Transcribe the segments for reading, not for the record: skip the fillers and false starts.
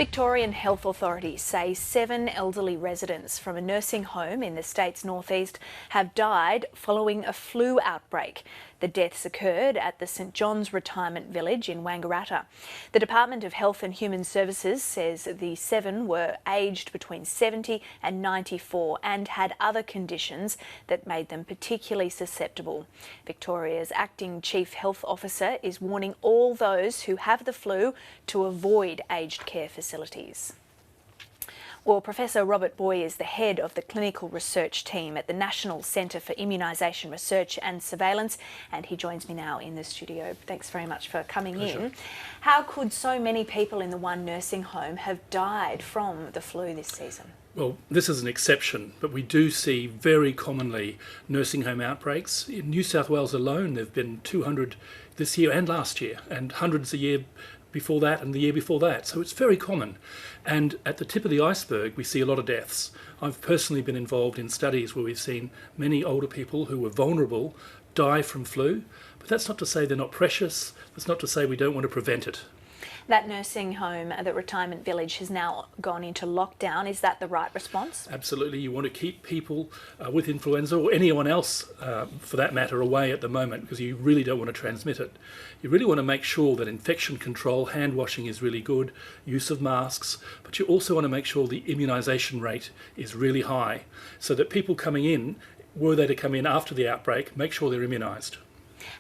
Victorian health authorities say 7 elderly residents from a nursing home in the state's northeast have died following a flu outbreak. The deaths occurred at the St John's Retirement Village in Wangaratta. The Department of Health and Human Services says the 7 were aged between 70 and 94 and had other conditions that made them particularly susceptible. Victoria's acting Chief Health Officer is warning all those who have the flu to avoid aged care facilities. Well, Professor Prof Booy is the head of the clinical research team at the National Centre for Immunisation Research and Surveillance, and he joins me now in the studio. Thanks very much for coming in. How could so many people in the one nursing home have died from the flu this season? Well, this is an exception, but we do see very commonly nursing home outbreaks. In New South Wales alone, there have been 200 this year and last year, and hundreds a year before that and the year before that. So it's very common. And at the tip of the iceberg, we see a lot of deaths. I've personally been involved in studies where we've seen many older people who were vulnerable die from flu, but that's not to say they're not precious. That's not to say we don't want to prevent it. That nursing home, the retirement village, has now gone into lockdown. Is that the right response? Absolutely. You want to keep people with influenza, or anyone else for that matter, away at the moment, because you really don't want to transmit it. You really want to make sure that infection control, hand washing is really good, use of masks, but you also want to make sure the immunisation rate is really high, so that people coming in, were they to come in after the outbreak, make sure they're immunised.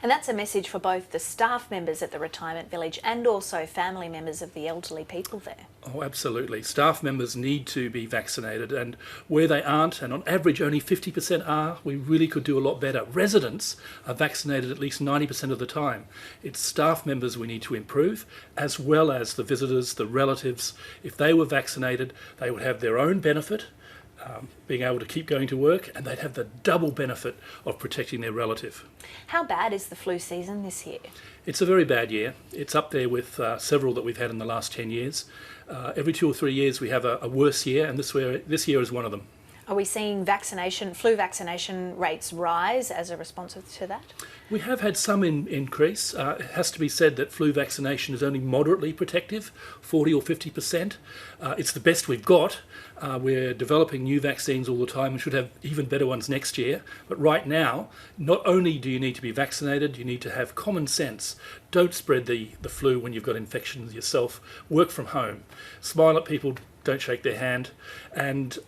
And that's a message for both the staff members at the retirement village and also family members of the elderly people there. Oh, absolutely. Staff members need to be vaccinated, and where they aren't, and on average only 50% are, we really could do a lot better. Residents are vaccinated at least 90% of the time. It's staff members we need to improve, as well as the visitors, the relatives. If they were vaccinated, they would have their own benefit, being able to keep going to work, and they'd have the double benefit of protecting their relative. How bad is the flu season this year? It's a very bad year. It's up there with several that we've had in the last 10 years. Every 2 or 3 years we have a worse year, and this year is one of them. Are we seeing flu vaccination rates rise as a response to that? We have had some increase. It has to be said that flu vaccination is only moderately protective, 40 or 50%. It's the best we've got. We're developing new vaccines all the time and should have even better ones next year. But right now, not only do you need to be vaccinated, you need to have common sense. Don't spread the flu when you've got infections yourself. Work from home. Smile at people. Don't shake their hand. And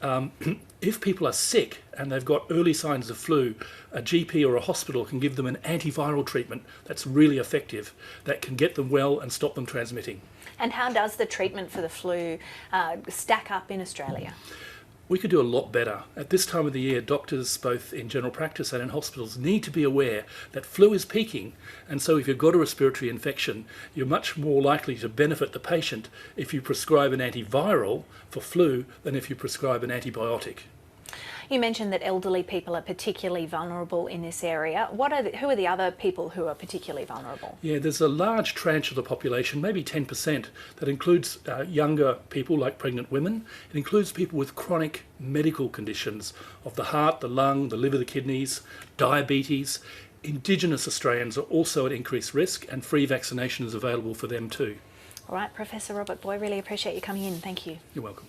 if people are sick and they've got early signs of flu, a GP or a hospital can give them an antiviral treatment that's really effective, that can get them well and stop them transmitting. And how does the treatment for the flu stack up in Australia? We could do a lot better. At this time of the year, doctors, both in general practice and in hospitals, need to be aware that flu is peaking. And so if you've got a respiratory infection, you're much more likely to benefit the patient if you prescribe an antiviral for flu than if you prescribe an antibiotic. You mentioned that elderly people are particularly vulnerable in this area. Who are the other people who are particularly vulnerable? Yeah, there's a large tranche of the population, maybe 10%, that includes younger people like pregnant women. It includes people with chronic medical conditions of the heart, the lung, the liver, the kidneys, diabetes. Indigenous Australians are also at increased risk, and free vaccination is available for them too. All right, Professor Prof Booy, really appreciate you coming in. Thank you. You're welcome.